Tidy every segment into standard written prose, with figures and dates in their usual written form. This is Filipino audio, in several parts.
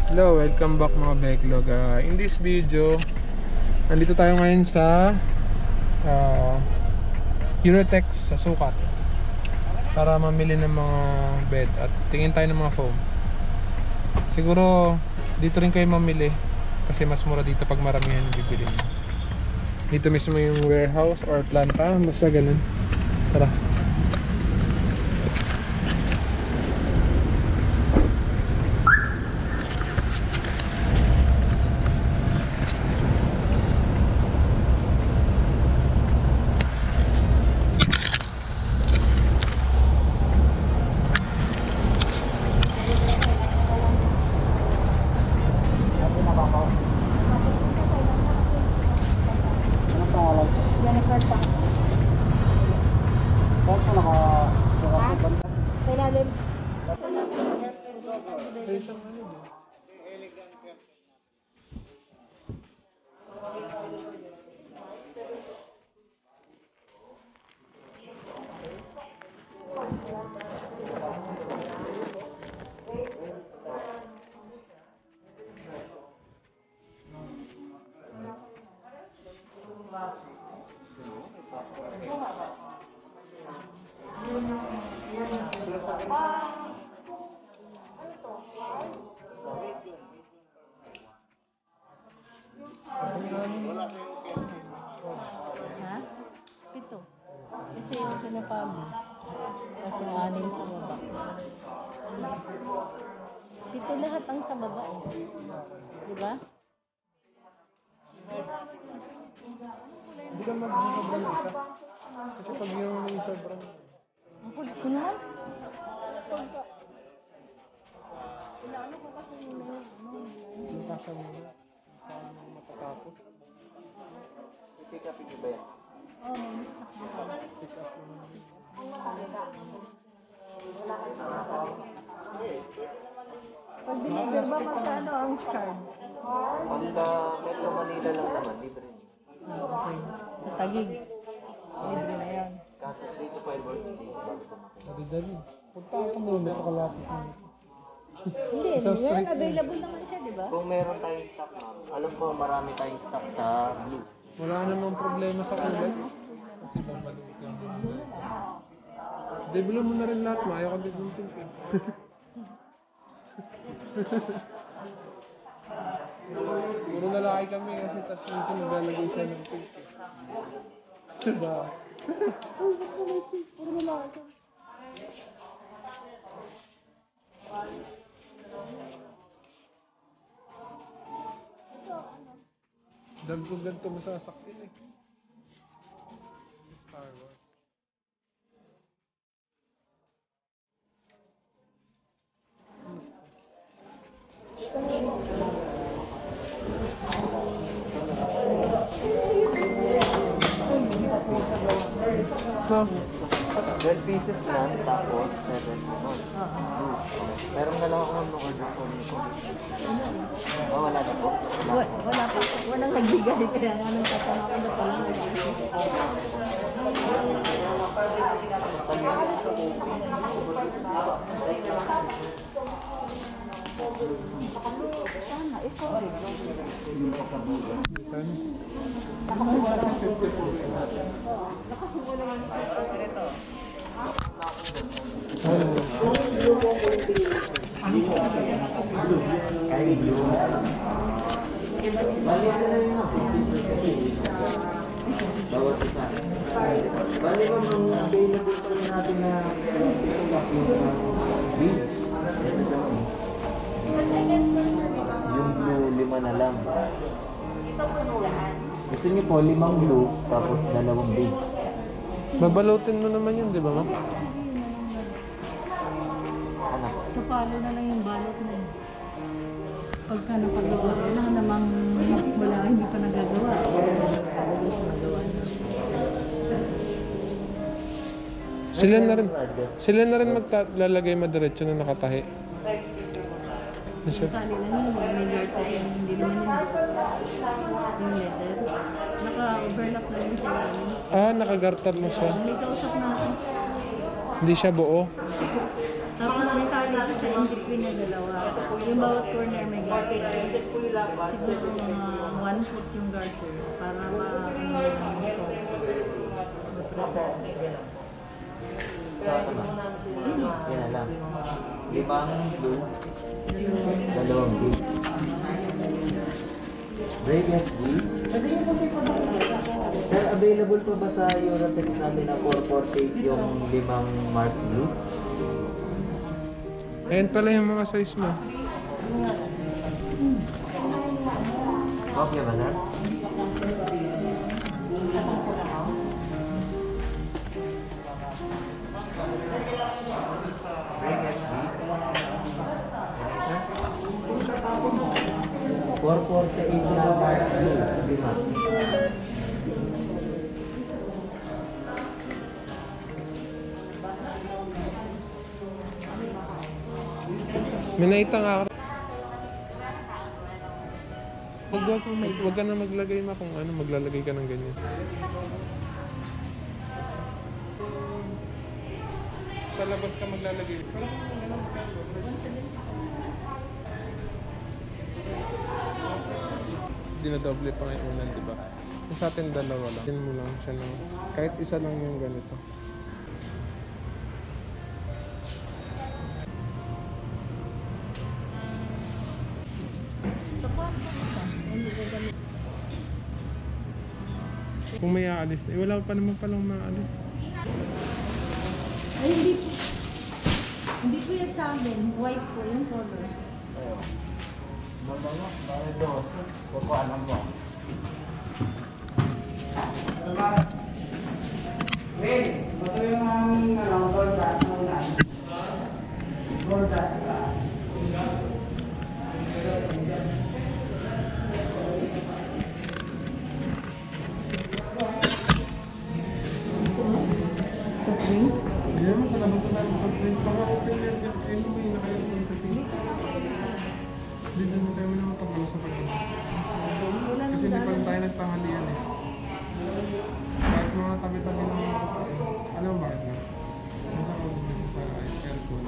Hello, welcome back mga Beklog. In this video, nandito tayo ngayon sa Eurotex sa Sukat para mamili ng mga bed at tingin tayo ng mga foam. Siguro dito rin kayo mamili kasi mas mura dito pag maramihan yung bibili. Dito mismo yung warehouse or planta, basta ganun. Tara. Pito. Kasi yung pinapalo. Kasi anin sa baba. Pito lahat ang sa baba eh. Diba? Hindi ka mag-sobrang isa. Kasi pag yung sobrang... Ang kulit ko naman. Inaano ko kasi yung yung kasya mo na. Saan mo matatapos. Pick up niyo ba yan? Oo, may misak mo. Pick up mo na. Pag deliver ba magkano ang charge? Pagka Metro Manila lang naman, libre niyo. Okay. Sa Taguig. Libre na yan. Kaso 3 to 5 working days bago dumating. Dali-dali. Punta ako muna sa kalapit mo. Hindi, yan. Available naman siya, di ba? Kung meron tayong stock ma'am, alam ko marami tayong stock sa blue. Wala namang problema sa kulay. Kasi babalik lang. Deblo mo na rin lahat mo. Ayaw ka din yung pink eh. Puro lalaki kami kasi tas minsan naglalagay siya ng pink eh. Diba? Puro lalaki kami. Ganto masasaktin eh. Star Wars. So, 12 pieces lang, tapos 7 ano. Meron na lang ako nung order ko nito. Oh, wala na po. Wala pa. Walang nagbigay. Kaya nga nang tatama ko na pala. Sana, ikaw. Bawas isa. Bali mo ang available pa rin natin na yung blue, 5 na lang. Gusto niyo po 5 blue, tapos 2 big. babalutin mo naman yun, di ba, ma'am? Ano? Kapalo na lang yung balot mo. Pagka napagawa na namang wala, hindi pa nagagawa. Sila na rin maglalagay madiretso na nakatahi. Tali lang yun, may letter yun, hindi naman yung letter. Naka-overlap lang yun siya. Ah, nakagartar mo siya. May kausap na ako. Hindi siya buo. Tapos may tali dito sa in-between ng dalawa. Yung bawat corner may guardrail. Siguro mga 1 foot yung guardrail para Yan na lang. 5 blue. 2 blue. Break FG. Sir, available pa ba sa Eurotex natin na 448 yung 5 mark blue? Ayan pala yung mga size mo. Okay ba, sir? Break FG. 448 na mark blue. 5. May naitang ako. Wag ka na maglagay ma kung ano, maglalagay ka ng ganyan. Sa labas ka maglalagay. Dinadoble pa ngayon unan, di ba? Sa atin dalawa lang. Yan mo lang siya ng, kahit isa lang yung ganito. Sa kwarto mo sa, hindi ko gamit. Kung may aalis na, wala pa naman palang maalis. Ay, hindi po. Hindi po yan sa amin. White po yung color. Sa green? Hindi naman sa labas na tayo sa print. Paka-open yan kasi ano ba yung nakalimutan kasi. Hindi naman tayo naman pag-ulo sa pag-ulos. Wala nang Kasi hindi pa daan. tayo nagtanghalian eh. Kahit mga tabi-tabi ng mga kasi. Alam mo bakit na? Nasa ko dito sa aircon.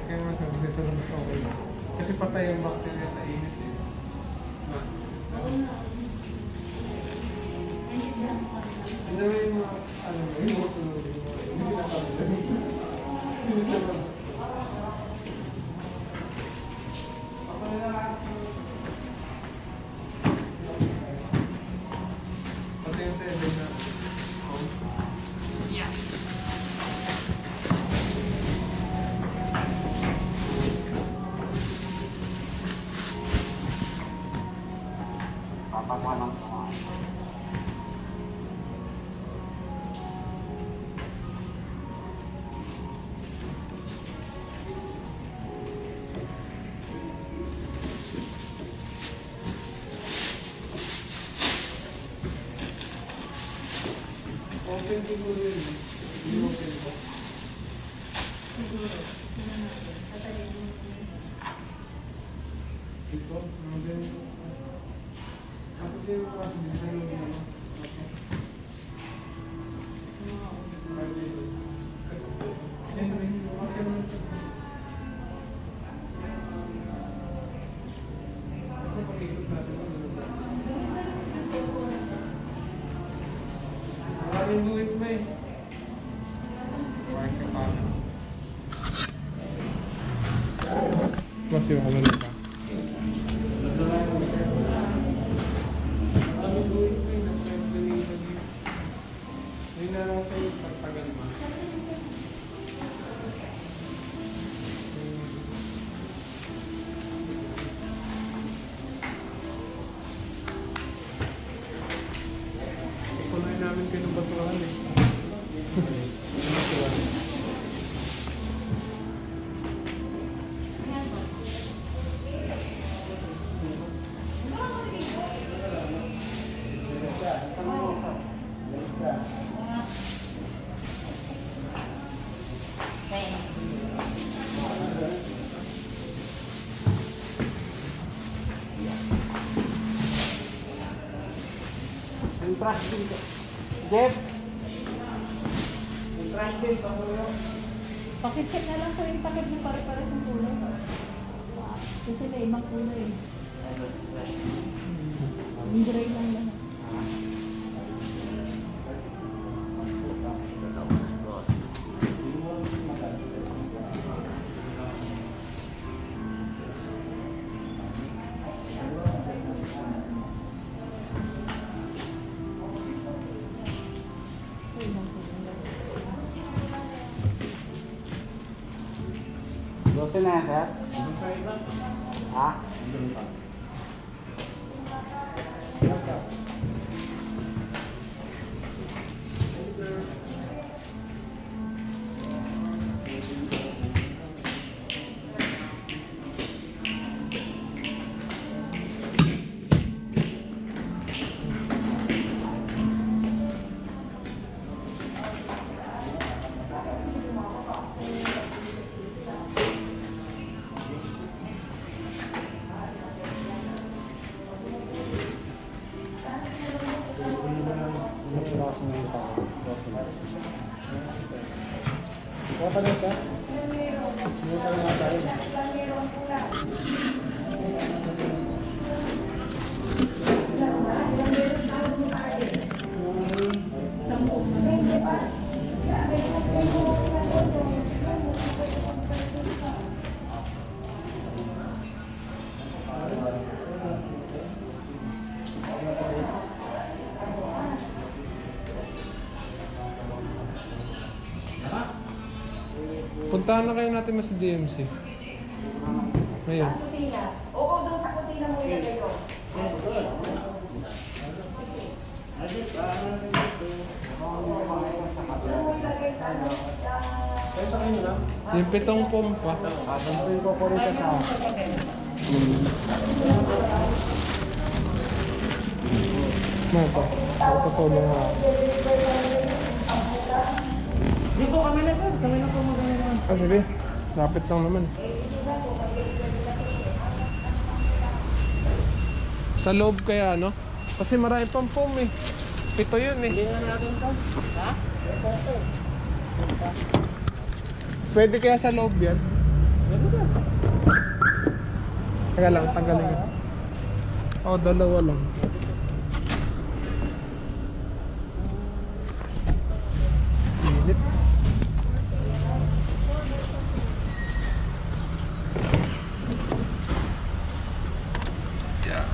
Kaya nga sabi sa labas okay lang. Kasi patay ang bacteria na init eh. Ano yung mga, ano ba, yung mga tuloy, hindi kinakabi. Sinisama. Pati yung 7 na. Yeah. Open siguro yun. Hindi open ko. Ito, mga ganito. Tapos yung mga design yung ano. Yan rin, okay naman ito. Kasi pag-ikot natin ang maraming guhit mo eh. Mark ka pa. Mas yung ano ka. Maraming guhit mo eh. Hindi na lang sa'yo pagtagal mo. Punuin namin kayo ng basurahan eh. Basurahan. Yung trash bin. Jeff! Yung trash bin, pamulo. Pakicheck na lang po yung takip niyo pare-pares yung kulay. Kasi may ibang kulay. Yung gray lang lahat. Gusto na yan, sir? Ha? Puntahan na kayo natin mas DMC. Ngayon. Oo, doon sa kusina mo ilagay ko. Doon mo ilagay sa ano? Yung 7 pompa. Sabi ko po rin sa Mata. Tutulong nga. Di po kami na po. Kami na po magagawa. Ah, sabi. Lapit lang naman. Sa loob kaya, no? Kasi marami pang foam eh. 7 yun eh. Hindi na natin ito. Ha? Pwede kaya sa loob yan? Teka lang, tanggalin ko. Oh, dalawa lang. Init. Yeah.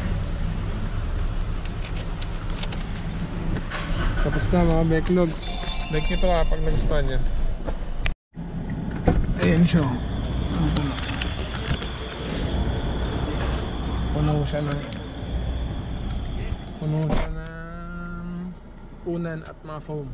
Tapos na mga backlogs. Like nyo to pag nagustuhan nyo. Ayan siya. Puno siya ng unan at mga foam.